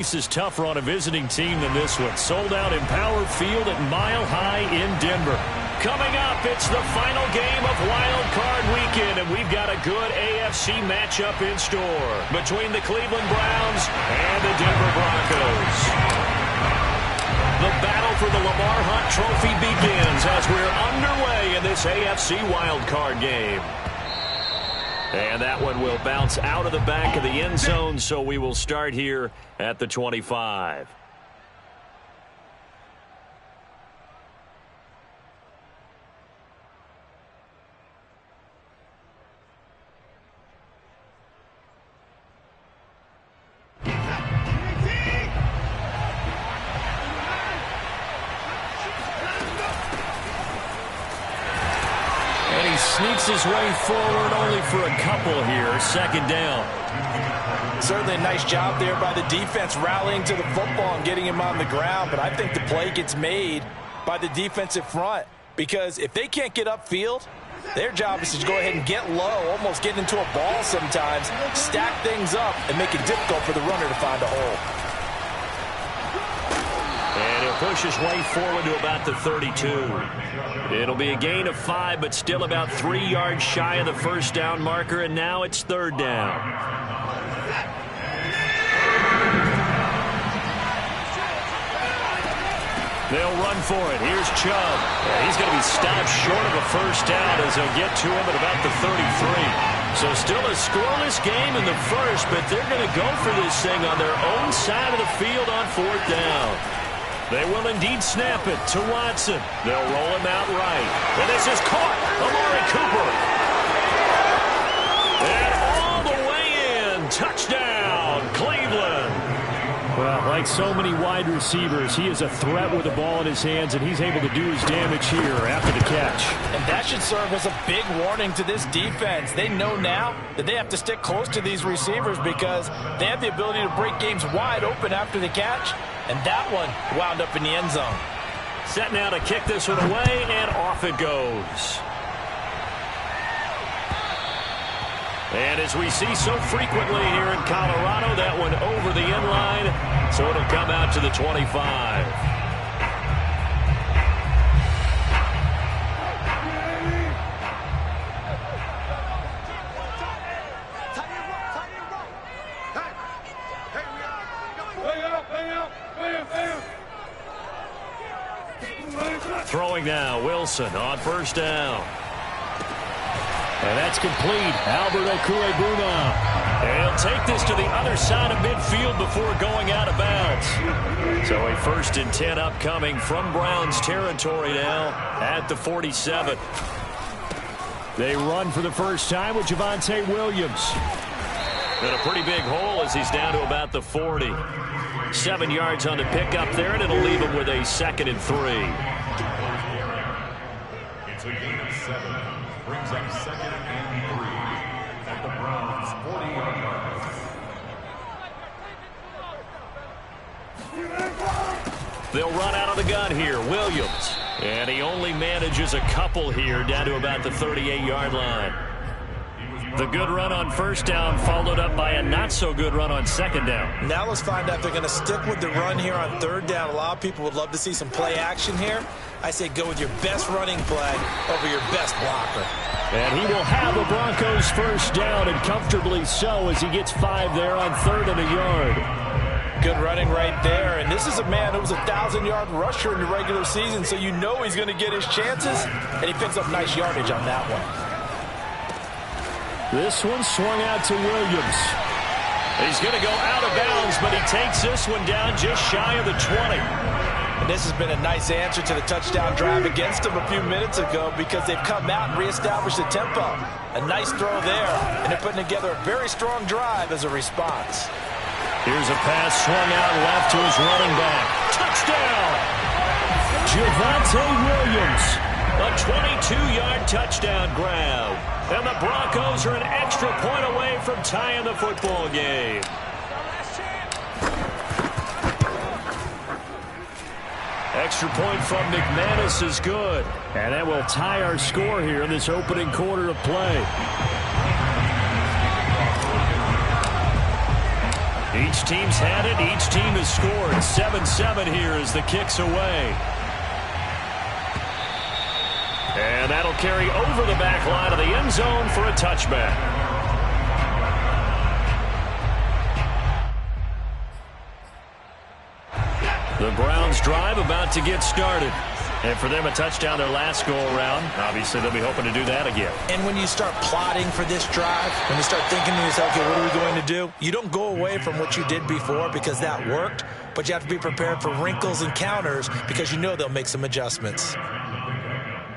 This is tougher on a visiting team than this one. Sold out Empower Field at Mile High in Denver. Coming up, it's the final game of Wild Card Weekend, and we've got a good AFC matchup in store between the Cleveland Browns and the Denver Broncos. The battle for the Lamar Hunt Trophy begins as we're underway in this AFC Wild Card game. And that one will bounce out of the back of the end zone, so we will start here at the 25. Sneaks his way forward only for a couple here. Second down. Certainly a nice job there by the defense rallying to the football and getting him on the ground. But I think the play gets made by the defensive front, because if they can't get upfield, their job is to go ahead and get low, almost get into a ball sometimes, stack things up, and make it difficult for the runner to find a hole. And he'll push his way forward to about the 32. It'll be a gain of 5, but still about 3 yards shy of the first down marker, and now it's third down. They'll run for it. Here's Chubb. Yeah, he's going to be stopped short of a first down as they'll get to him at about the 33. So still a scoreless game in the first, but they're going to go for this thing on their own side of the field on fourth down. They will indeed snap it to Watson. They'll roll him out right. And this is caught. Amari Cooper. And all the way in. Touchdown, Cleveland. Well, like so many wide receivers, he is a threat with the ball in his hands, and he's able to do his damage here after the catch. And that should serve as a big warning to this defense. They know now that they have to stick close to these receivers because they have the ability to break games wide open after the catch. And that one wound up in the end zone. Set now to kick this one away, and off it goes. And as we see so frequently here in Colorado, that one over the end line, so it'll come out to the 25. Throwing now, Wilson on first down. And that's complete. Albert Okwuegbunam. And he'll take this to the other side of midfield before going out of bounds. So a 1st and 10 upcoming from Browns territory now at the 47. They run for the first time with Javonte Williams. And a pretty big hole as he's down to about the 40. 7 yards on the pickup there, and it'll leave him with a 2nd and 3. It's a gain of 7. Brings up 2nd and 3 at the Browns' 40-yard line. They'll run out of the gun here. Williams. And he only manages a couple here down to about the 38-yard line. The good run on first down followed up by a not-so-good run on second down. Now let's find out if they're going to stick with the run here on third down. A lot of people would love to see some play action here. I say go with your best running play over your best blocker. And he will have the Broncos first down, and comfortably so, as he gets 5 there on 3rd and a yard. Good running right there. And this is a man who was a 1,000-yard rusher in the regular season, so you know he's going to get his chances, and he picks up nice yardage on that one. This one swung out to Williams. He's going to go out of bounds, but he takes this one down just shy of the 20. And this has been a nice answer to the touchdown drive against them a few minutes ago because they've come out and reestablished the tempo. A nice throw there, and they're putting together a very strong drive as a response. Here's a pass swung out left to his running back. Touchdown! Javonte Williams. A 22-yard touchdown grab. And the Broncos are an extra point away from tying the football game. Extra point from McManus is good. And that will tie our score here in this opening quarter of play. Each team's had it. Each team has scored. 7-7 here as the kick's away. And that'll carry over the back line of the end zone for a touchback. The Browns drive about to get started. And for them, a touchdown their last go-around. Obviously, they'll be hoping to do that again. And when you start plotting for this drive, when you start thinking to yourself, okay, what are we going to do? You don't go away from what you did before because that worked, but you have to be prepared for wrinkles and counters because you know they'll make some adjustments.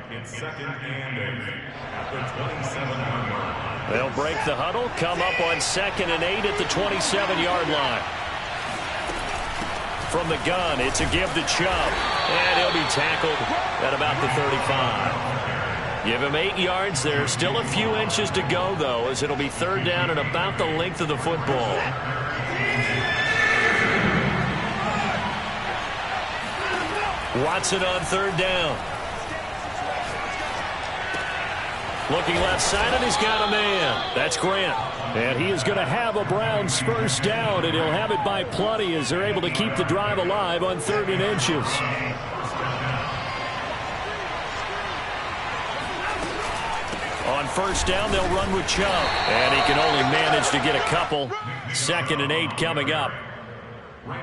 It's 2nd and 8 at the 27-yard line. They'll break the huddle, come up on 2nd and 8 at the 27-yard line. From the gun, it's a give to Chubb, and he'll be tackled at about the 35. Give him 8 yards there. Still a few inches to go, though, as it'll be 3rd down and about the length of the football. Watson on 3rd down. Looking left side, and he's got a man. That's Grant. And he is going to have a Browns first down, and he'll have it by plenty as they're able to keep the drive alive on 3rd and inches. On 1st down, they'll run with Chubb. And he can only manage to get a couple. 2nd and 8 coming up.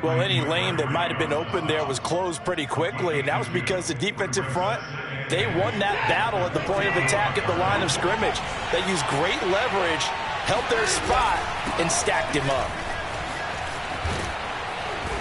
Well, any lane that might have been open there was closed pretty quickly, and that was because the defensive front, they won that battle at the point of attack at the line of scrimmage. They used great leverage, held their spot, and stacked him up.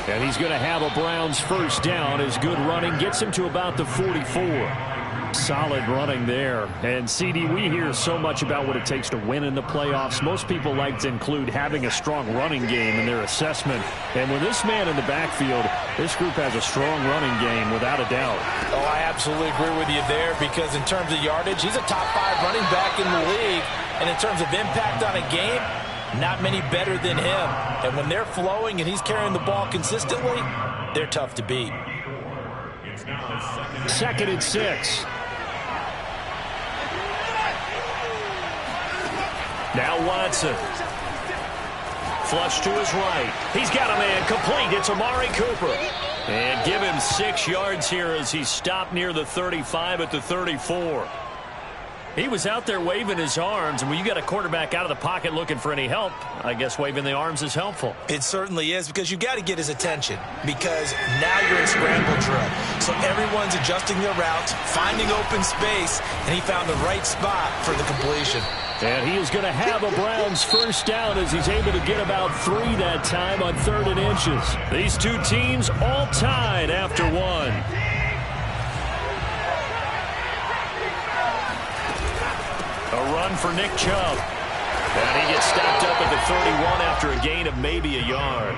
And he's going to have a Browns first down. His good running gets him to about the 44. Solid running there. And, CD, we hear so much about what it takes to win in the playoffs. Most people like to include having a strong running game in their assessment. And with this man in the backfield, this group has a strong running game without a doubt. Oh, I absolutely agree with you there because in terms of yardage, he's a top 5 running back in the league. And in terms of impact on a game, not many better than him. And when they're flowing and he's carrying the ball consistently, they're tough to beat. It's now 2nd and 6. Now Watson. Flush to his right. He's got a man complete. It's Amari Cooper. And give him 6 yards here as he stopped near the 35 at the 34. He was out there waving his arms, and when you got a quarterback out of the pocket looking for any help, I guess waving the arms is helpful. It certainly is because you've got to get his attention because now you're in scramble drill. So everyone's adjusting their routes, finding open space, and he found the right spot for the completion. And he is going to have a Browns first down as he's able to get about 3 that time on 3rd and inches. These two teams all tied after 1. A run for Nick Chubb. And he gets stopped up at the 31 after a gain of maybe a yard.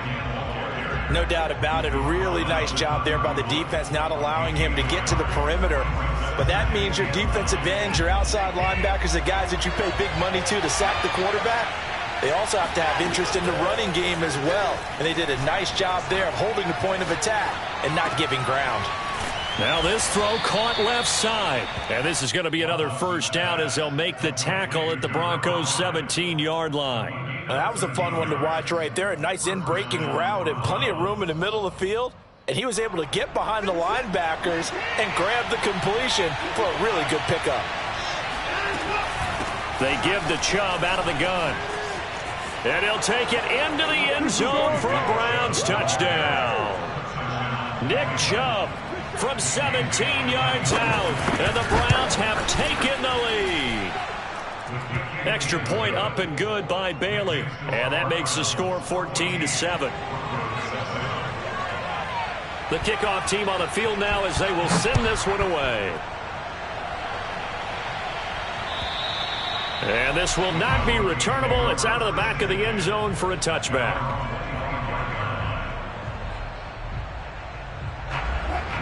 No doubt about it. A really nice job there by the defense, not allowing him to get to the perimeter. But that means your defensive ends, your outside linebackers, the guys that you pay big money to sack the quarterback, they also have to have interest in the running game as well. And they did a nice job there of holding the point of attack and not giving ground. Now this throw caught left side. And this is going to be another first down as they'll make the tackle at the Broncos' 17-yard line. Now, that was a fun one to watch right there. A nice in-breaking route and plenty of room in the middle of the field. And he was able to get behind the linebackers and grab the completion for a really good pickup. They give the Chubb out of the gun. And he'll take it into the end zone for a Browns touchdown. Nick Chubb from 17 yards out. And the Browns have taken the lead. Extra point up and good by Bailey. And that makes the score 14-7. The kickoff team on the field now as they will send this one away. And this will not be returnable. It's out of the back of the end zone for a touchback.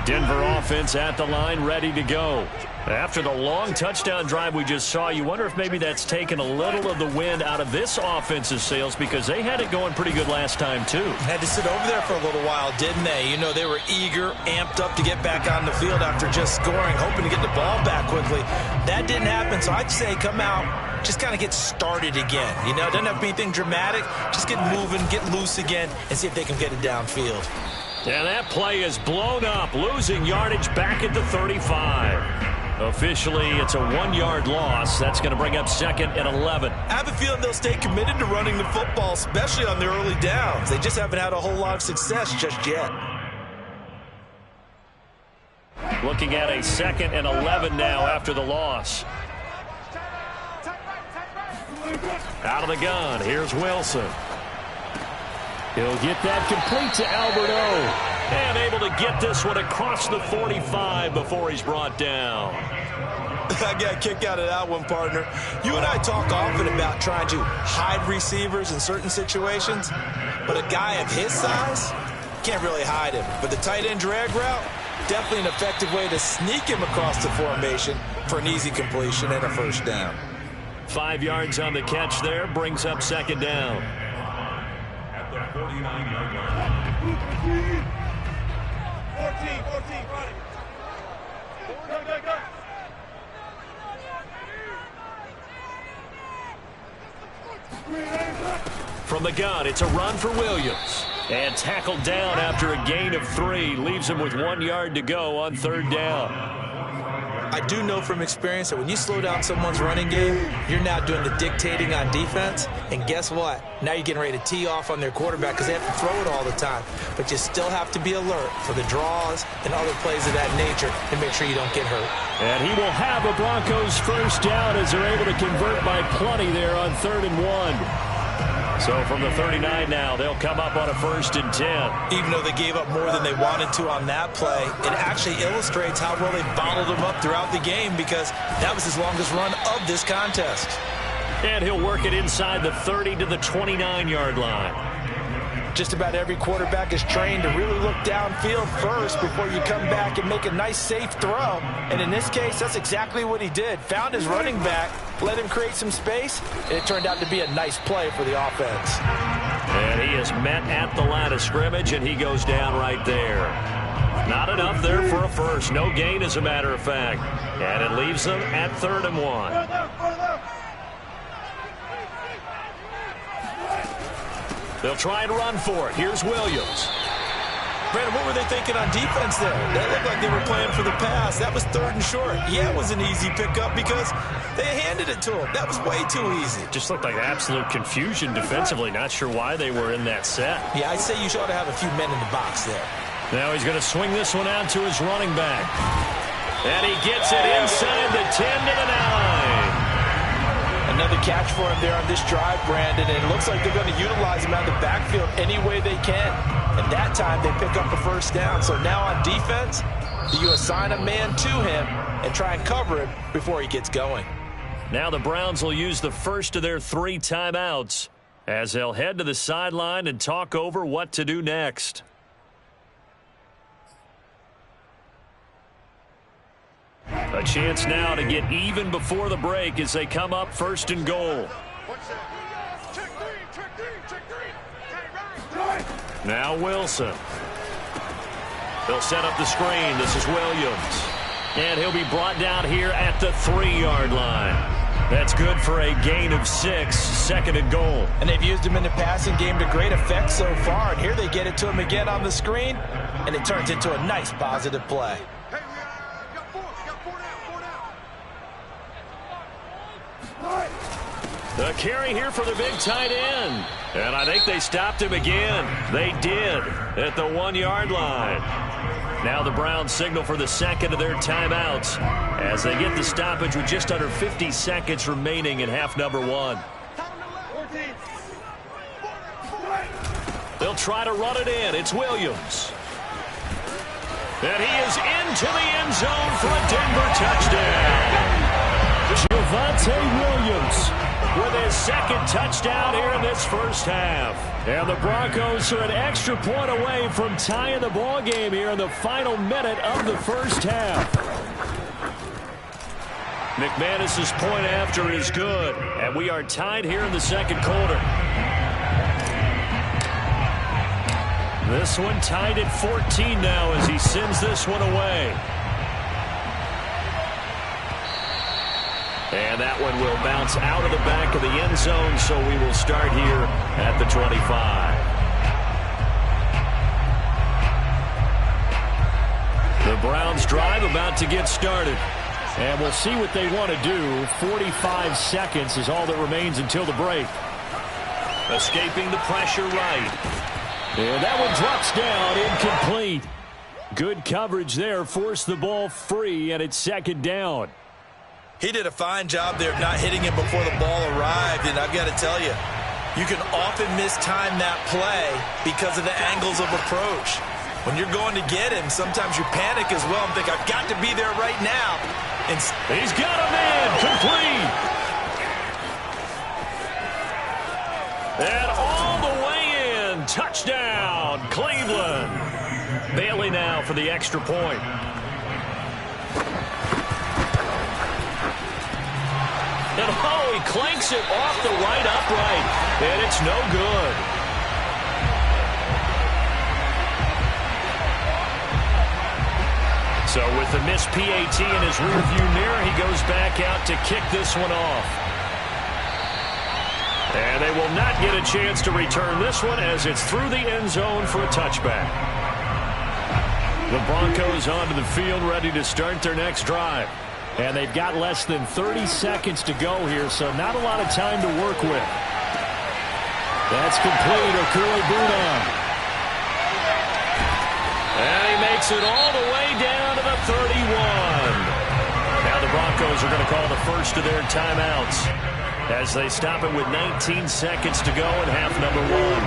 Denver offense at the line, ready to go. After the long touchdown drive we just saw, you wonder if maybe that's taken a little of the wind out of this offense's sails, because they had it going pretty good last time, too. Had to sit over there for a little while, didn't they? You know, they were eager, amped up to get back on the field after just scoring, hoping to get the ball back quickly. That didn't happen, so I'd say come out, just kind of get started again. You know, it doesn't have to be anything dramatic. Just get moving, get loose again, and see if they can get it downfield. And that play is blown up, losing yardage back at the 35. Officially, it's a 1-yard loss. That's going to bring up 2nd and 11. I have a feeling they'll stay committed to running the football, especially on their early downs. They just haven't had a whole lot of success just yet. Looking at a 2nd and 11 now after the loss. Out of the gun, here's Wilson. He'll get that complete to Albert O. And able to get this one across the 45 before he's brought down. I got a kick out of that one, partner. You and I talk often about trying to hide receivers in certain situations, but a guy of his size can't really hide him. But the tight end drag route, definitely an effective way to sneak him across the formation for an easy completion and a first down. 5 yards on the catch there, brings up 2nd down. At the 49-yard line. 14, run it. Go. From the gun, it's a run for Williams. And tackled down after a gain of 3. Leaves him with 1 yard to go on 3rd down. I do know from experience that when you slow down someone's running game, you're now doing the dictating on defense. And guess what? Now you're getting ready to tee off on their quarterback because they have to throw it all the time. But you still have to be alert for the draws and other plays of that nature to make sure you don't get hurt. And he will have a Broncos first down as they're able to convert by plenty there on 3rd and 1. So from the 39 now, they'll come up on a 1st and 10. Even though they gave up more than they wanted to on that play, it actually illustrates how well they bottled him up throughout the game, because that was his longest run of this contest. And he'll work it inside the 30 to the 29-yard line. Just about every quarterback is trained to really look downfield first before you come back and make a nice, safe throw. And in this case, that's exactly what he did. Found his running back, let him create some space, and it turned out to be a nice play for the offense. And he is met at the line of scrimmage, and he goes down right there. Not enough there for a first. No gain, as a matter of fact. And it leaves them at 3rd and 1. They'll try and run for it. Here's Williams. Brandon, what were they thinking on defense there? That looked like they were playing for the pass. That was 3rd and short. Yeah, it was an easy pickup because they handed it to him. That was way too easy. Just looked like absolute confusion defensively. Not sure why they were in that set. Yeah, I'd say you ought to have a few men in the box there. Now he's going to swing this one out to his running back. And he gets it inside the 10 to the 9. Another catch for him there on this drive, Brandon, and it looks like they're going to utilize him out of the backfield any way they can. And that time they pick up a first down. So now on defense, you assign a man to him and try and cover him before he gets going. Now the Browns will use the first of their 3 timeouts as they'll head to the sideline and talk over what to do next. A chance now to get even before the break as they come up 1st and goal. Now Wilson. They'll set up the screen. This is Williams. And he'll be brought down here at the 3-yard line. That's good for a gain of 6, 2nd and goal. And they've used him in the passing game to great effect so far. And here they get it to him again on the screen, and it turns into a nice positive play. The carry here for the big tight end. And I think they stopped him again. They did at the 1-yard line. Now the Browns signal for the 2nd of their timeouts as they get the stoppage with just under 50 seconds remaining in half number 1. They'll try to run it in. It's Williams. And he is into the end zone for a Denver touchdown. Javonte Williams with his second touchdown here in this first half. And the Broncos are an extra point away from tying the ball game here in the final minute of the first half. McManus's point after is good, and we are tied here in the second quarter. This one tied at 14 now as he sends this one away. And that one will bounce out of the back of the end zone, so we will start here at the 25. The Browns drive about to get started. And we'll see what they want to do. 45 seconds is all that remains until the break. Escaping the pressure right. And that one drops down, incomplete. Good coverage there, forced the ball free, and it's second down. He did a fine job there of not hitting him before the ball arrived, and I've got to tell you, you can often mistime that play because of the angles of approach. When you're going to get him, sometimes you panic as well and think, I've got to be there right now. And he's got a man, complete. And all the way in, touchdown, Cleveland. Bailey now for the extra point. And oh, he clanks it off the right upright, and it's no good. So with the missed PAT in his rearview mirror, he goes back out to kick this one off. And they will not get a chance to return this one as it's through the end zone for a touchback. The Broncos onto the field ready to start their next drive. And they've got less than 30 seconds to go here, so not a lot of time to work with. That's complete, Okuegbunam. And he makes it all the way down to the 31. Now the Broncos are going to call the first of their timeouts as they stop it with 19 seconds to go in half number one.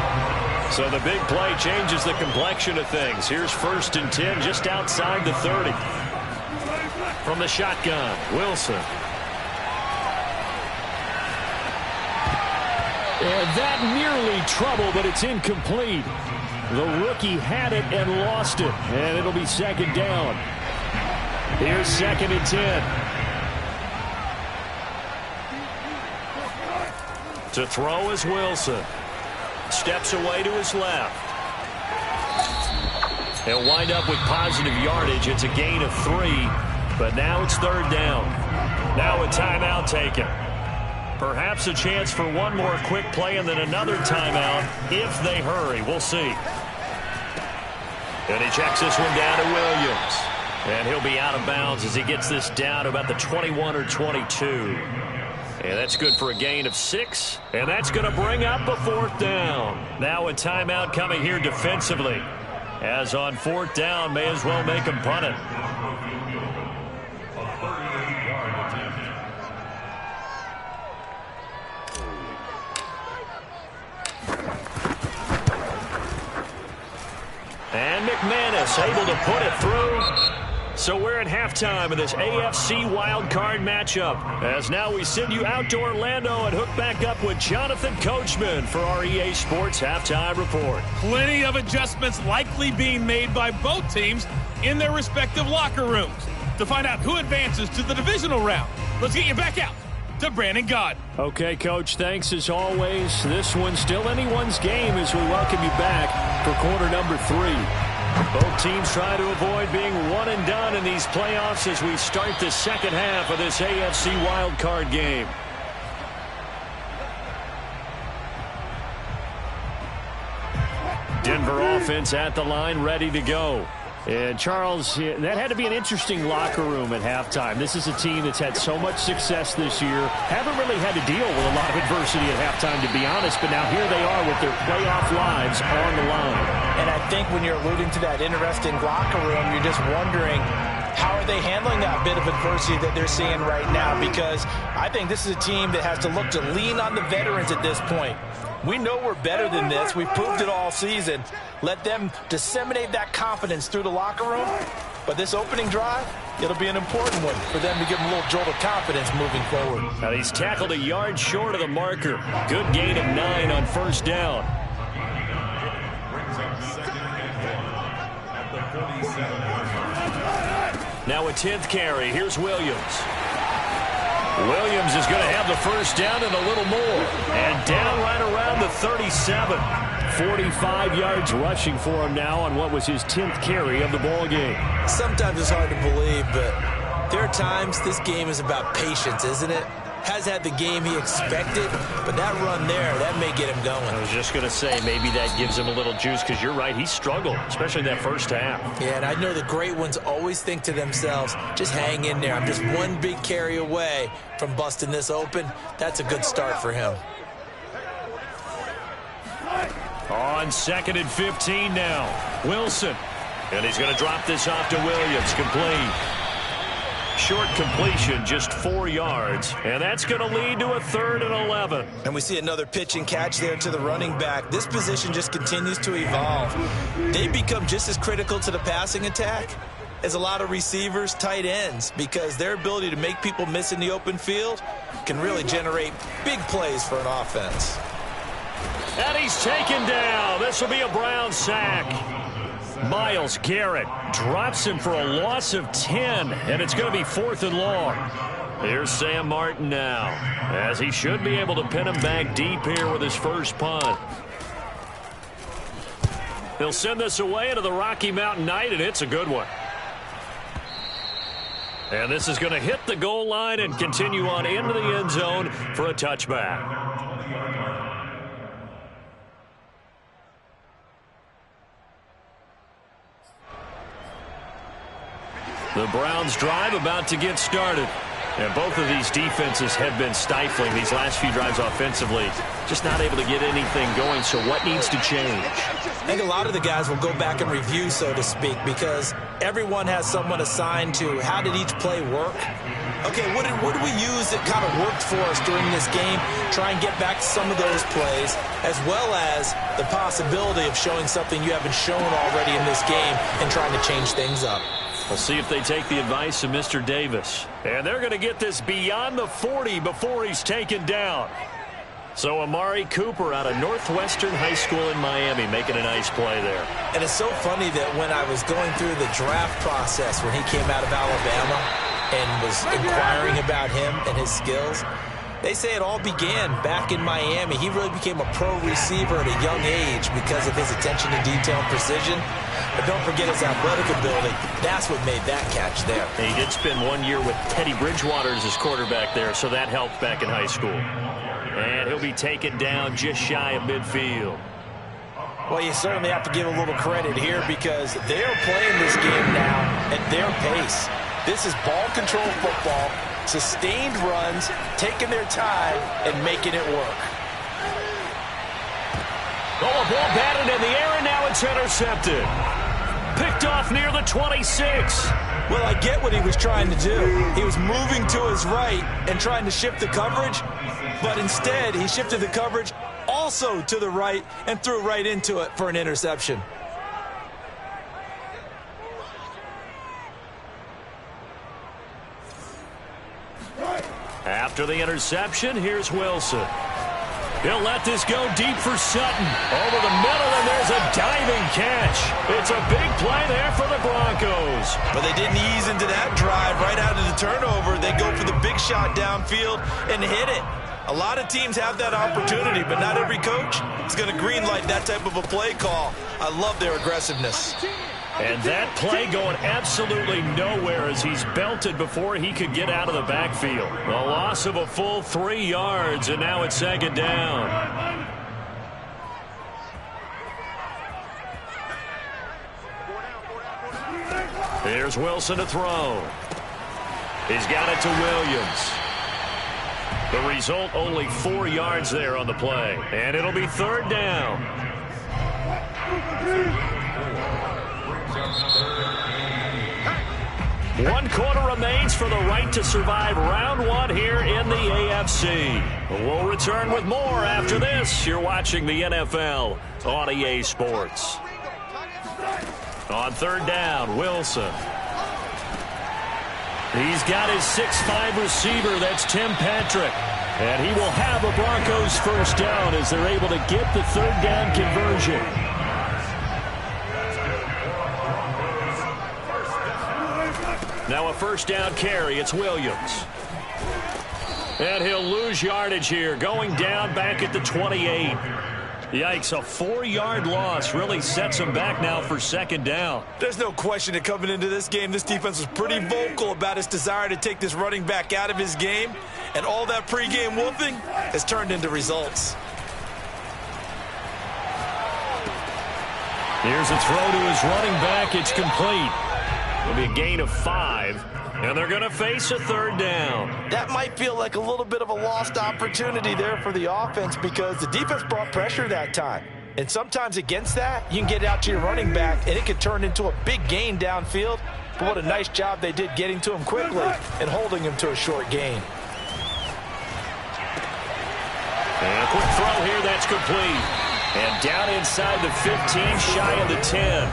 So the big play changes the complexion of things. Here's 1st and 10 just outside the 30. From the shotgun, Wilson. And that nearly trouble, but it's incomplete. The rookie had it and lost it, and it'll be second down. Here's 2nd and 10. To throw is Wilson. Steps away to his left. He'll wind up with positive yardage. It's a gain of 3. But now it's 3rd down. Now a timeout taken. Perhaps a chance for one more quick play and then another timeout if they hurry. We'll see. And he checks this one down to Williams. And he'll be out of bounds as he gets this down to about the 21 or 22. And that's good for a gain of 6. And that's going to bring up a 4th down. Now a timeout coming here defensively. As on 4th down, may as well make him punt it. And McManus able to put it through. So we're at halftime of this AFC wildcard matchup. As now we send you out to Orlando and hook back up with Jonathan Coachman for our EA Sports Halftime Report. Plenty of adjustments likely being made by both teams in their respective locker rooms. To find out who advances to the divisional round, let's get you back out to Brandon Gaudin. Okay, Coach, thanks as always. This one's still anyone's game as we welcome you back for quarter number 3. Both teams try to avoid being one and done in these playoffs as we start the second half of this AFC wildcard game. Denver offense at the line, ready to go. And Charles, that had to be an interesting locker room at halftime. This is a team that's had so much success this year. Haven't really had to deal with a lot of adversity at halftime, to be honest. But now here they are with their playoff lives on the line. And I think when you're alluding to that interesting locker room, you're just wondering, how are they handling that bit of adversity that they're seeing right now? Because I think this is a team that has to look to lean on the veterans at this point. We know we're better than this. We've proved it all season. Let them disseminate that confidence through the locker room, But this opening drive, it'll be an important one for them to give them a little jolt of confidence moving forward. And he's tackled a yard short of the marker. Good gain of 9 on first down. Brings up 2nd and 1 at the 47-yard line. Now a 10th carry. Here's Williams. Williams is going to have the first down and a little more. And down right around the 37. 45 yards rushing for him now on what was his 10th carry of the ball game. Sometimes it's hard to believe, but there are times this game is about patience, isn't it? Has had the game he expected, but that run there, that may get him going. I was just going to say, maybe that gives him a little juice, because you're right, he struggled, especially in that first half. Yeah, and I know the great ones always think to themselves, just hang in there. I'm just one big carry away from busting this open. That's a good start for him. On 2nd and 15 now. Wilson. And he's going to drop this off to Williams. Complete. Short completion, just 4 yards. And that's going to lead to a 3rd and 11. And we see another pitch and catch there to the running back. This position just continues to evolve. They become just as critical to the passing attack as a lot of receivers, tight ends, because their ability to make people miss in the open field can really generate big plays for an offense. And he's taken down. This will be a Brown sack. Myles Garrett drops him for a loss of 10, and it's going to be 4th and long. Here's Sam Martin now, as he should be able to pin him back deep here with his first punt. He'll send this away into the Rocky Mountain Night, and it's a good one. And this is going to hit the goal line and continue on into the end zone for a touchback. The Browns drive about to get started. And both of these defenses have been stifling these last few drives offensively. Just not able to get anything going, so what needs to change? I think a lot of the guys will go back and review, so to speak, because everyone has someone assigned to how did each play work. Okay, what did we use that kind of worked for us during this game? Try and get back to some of those plays, as well as the possibility of showing something you haven't shown already in this game and trying to change things up. We'll see if they take the advice of Mr. Davis. And they're going to get this beyond the 40 before he's taken down. So Amari Cooper out of Northwestern High School in Miami making a nice play there. And it's so funny that when I was going through the draft process when he came out of Alabama and was inquiring about him and his skills, they say it all began back in Miami. He really became a pro receiver at a young age because of his attention to detail and precision. But don't forget his athletic ability. That's what made that catch there. And he did spend 1 year with Teddy Bridgewater as his quarterback there, so that helped back in high school. And he'll be taken down just shy of midfield. Well, you certainly have to give a little credit here because they are playing this game now at their pace. This is ball control football, sustained runs, taking their time, and making it work. Oh, a ball batted in the air, and now it's intercepted. Picked off near the 26. Well, I get what he was trying to do. He was moving to his right and trying to shift the coverage, but instead he shifted the coverage also to the right and threw right into it for an interception. After the interception, here's Wilson. He'll let this go deep for Sutton. Over the middle, and there's a diving catch. It's a big play there for the Broncos. But they didn't ease into that drive right out of the turnover. They go for the big shot downfield and hit it. A lot of teams have that opportunity, but not every coach is going to greenlight that type of a play call. I love their aggressiveness. And that play going absolutely nowhere as he's belted before he could get out of the backfield. A loss of a full 3 yards, and now it's second down. Here's Wilson to throw. He's got it to Williams. The result, only 4 yards there on the play. And it'll be third down. One quarter remains for the right to survive round one here in the AFC. We'll return with more after this. You're watching the NFL on EA Sports. On third down, Wilson. He's got his 6'5" receiver. That's Tim Patrick. And he will have a Broncos first down as they're able to get the third down conversion. Now a first down carry. It's Williams. And he'll lose yardage here, going down back at the 28. Yikes, a 4-yard loss really sets him back now for second down. There's no question that coming into this game, this defense was pretty vocal about its desire to take this running back out of his game. And all that pregame wolfing has turned into results. Here's a throw to his running back. It's complete. It'll be a gain of 5. And they're going to face a third down. That might feel like a little bit of a lost opportunity there for the offense because the defense brought pressure that time. And sometimes against that, you can get out to your running back, and it could turn into a big gain downfield. But what a nice job they did getting to him quickly and holding him to a short gain. And a quick throw here, that's complete. And down inside the 15, shy of the 10.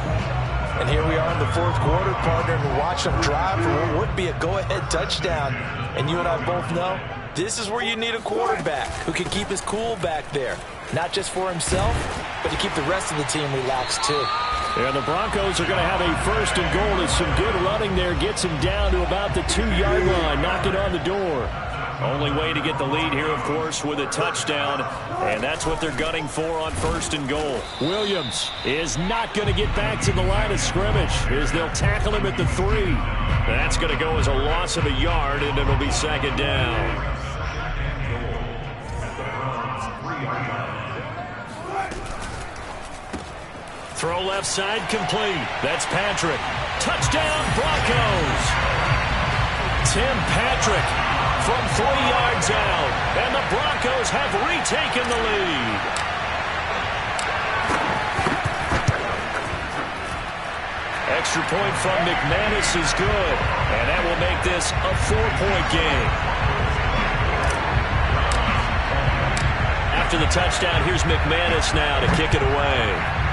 And here we are in the fourth quarter, partner, and watch them drive for what would be a go-ahead touchdown. And you and I both know this is where you need a quarterback who can keep his cool back there. Not just for himself, but to keep the rest of the team relaxed too. And the Broncos are going to have a first and goal as some good running there gets him down to about the 2-yard line, knocking on the door. Only way to get the lead here, of course, with a touchdown, and that's what they're gunning for on first and goal. Williams is not going to get back to the line of scrimmage as they'll tackle him at the 3. That's going to go as a loss of a yard, and it'll be second down. Throw left side complete. That's Patrick. Touchdown, Broncos. Tim Patrick from 3 yards out, and the Broncos have retaken the lead. Extra point from McManus is good, and that will make this a 4-point game. After the touchdown, here's McManus now to kick it away.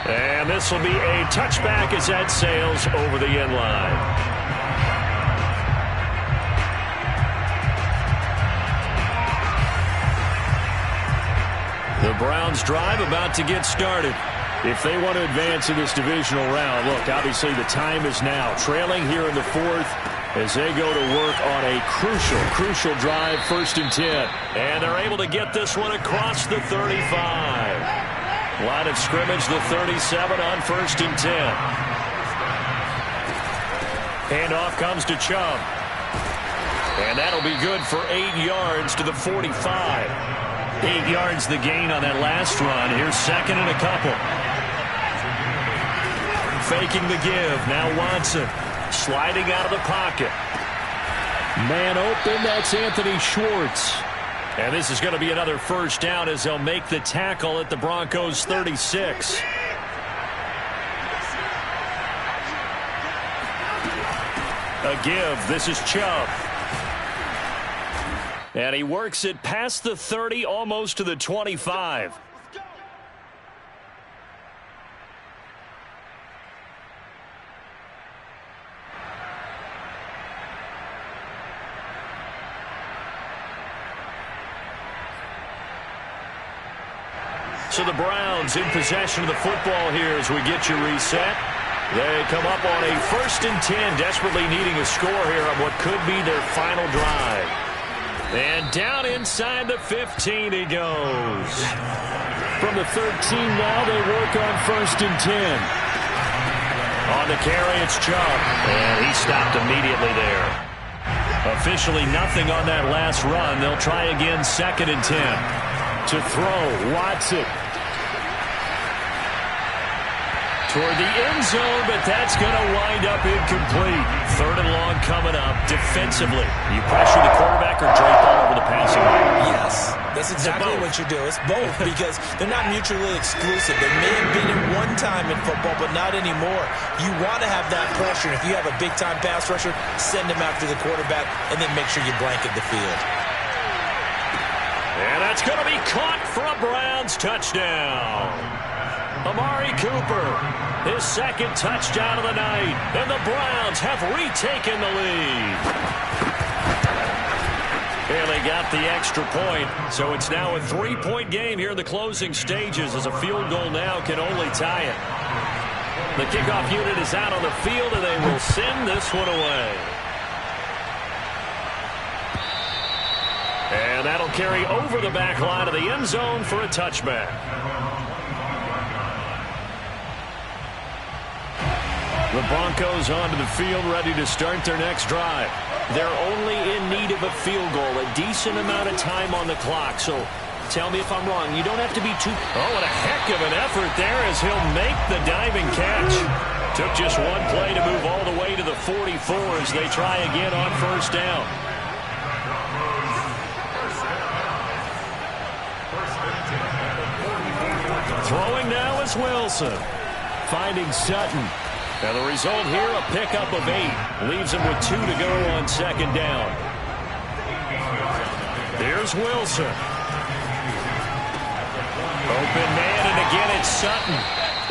And this will be a touchback as that sails over the end line. The Browns drive about to get started. If they want to advance in this divisional round, look, obviously the time is now. Trailing here in the 4th as they go to work on a crucial drive, 1st and 10. And they're able to get this one across the 35. Line of scrimmage, the 37 on 1st and 10. Handoff comes to Chubb. And that'll be good for 8 yards to the 45. 8 yards the gain on that last run. Here's second and a couple. Faking the give. Now Watson sliding out of the pocket. Man open, that's Anthony Schwartz. And this is going to be another first down as they'll make the tackle at the Broncos' 36. A give. This is Chubb. And he works it past the 30, almost to the 25. So the Browns in possession of the football here as we get you reset. They come up on a 1st and 10, desperately needing a score here on what could be their final drive. And down inside the 15 he goes. From the 13 now, they work on 1st and 10. On the carry, it's Chubb. And he stopped immediately there. Officially nothing on that last run. They'll try again 2nd and 10. To throw, Watson. Toward the end zone, but that's going to wind up incomplete. 3rd and long coming up defensively. You pressure the quarterback or drape all over the passing lane? Yes, that's exactly what you do. It's both because they're not mutually exclusive. They may have been at one time in football, but not anymore. You want to have that pressure. If you have a big-time pass rusher, send him after the quarterback, and then make sure you blanket the field. And that's going to be caught for a Browns touchdown. Amari Cooper, his second touchdown of the night, and the Browns have retaken the lead. Bailey got the extra point, so it's now a 3-point game here in the closing stages as a field goal now can only tie it. The kickoff unit is out on the field, and they will send this one away. And that'll carry over the back line of the end zone for a touchback. The Broncos onto the field, ready to start their next drive. They're only in need of a field goal, a decent amount of time on the clock. So tell me if I'm wrong. You don't have to be too... Oh, what a heck of an effort there as he'll make the diving catch. Took just one play to move all the way to the 44 as they try again on first down. Throwing now is Wilson. Finding Sutton. And the result here, a pickup of 8. Leaves him with 2 to go on second down. There's Wilson. Open man, and again it's Sutton.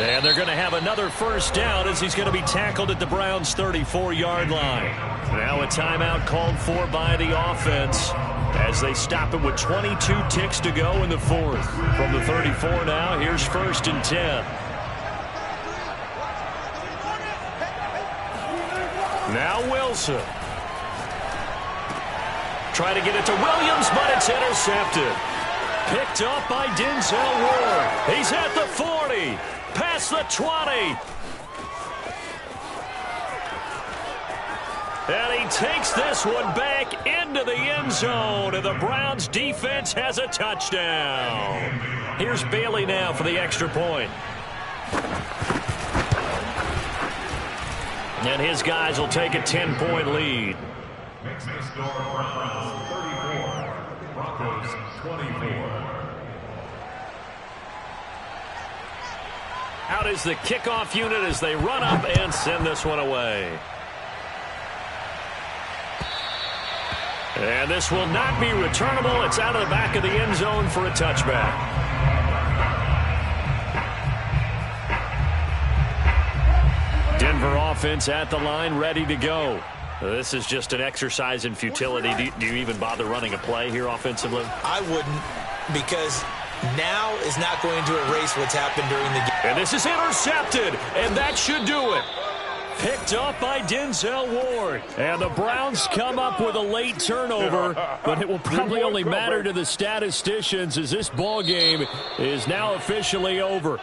And they're going to have another first down as he's going to be tackled at the Browns' 34-yard line. Now a timeout called for by the offense as they stop it with 22 ticks to go in the fourth. From the 34 now, here's 1st and 10. Now Wilson. Try to get it to Williams, but it's intercepted. Picked up by Denzel Ward. He's at the 40. Past the 20. And he takes this one back into the end zone. And the Browns defense has a touchdown. Here's Bailey now for the extra point. And his guys will take a 10-point lead. Makes the score Browns 34, Broncos 24. Out is the kickoff unit as they run up and send this one away. And this will not be returnable. It's out of the back of the end zone for a touchback. Denver offense at the line, ready to go. This is just an exercise in futility. Do you even bother running a play here offensively? I wouldn't, because now is not going to erase what's happened during the game. And this is intercepted, and that should do it. Picked up by Denzel Ward. And the Browns come up with a late turnover, but it will probably only matter to the statisticians as this ball game is now officially over.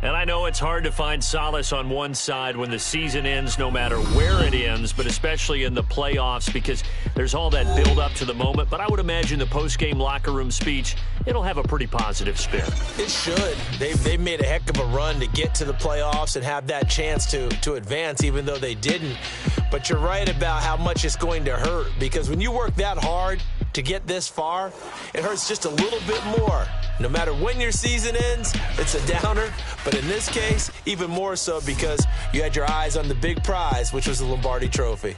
And I know it's hard to find solace on one side when the season ends, no matter where it ends, but especially in the playoffs because there's all that build up to the moment. But I would imagine the post-game locker room speech, it'll have a pretty positive spin. It should. They've made a heck of a run to get to the playoffs and have that chance to advance, even though they didn't. But you're right about how much it's going to hurt, because when you work that hard to get this far, it hurts just a little bit more. No matter when your season ends, it's a downer. But in this case, even more so because you had your eyes on the big prize, which was the Lombardi Trophy.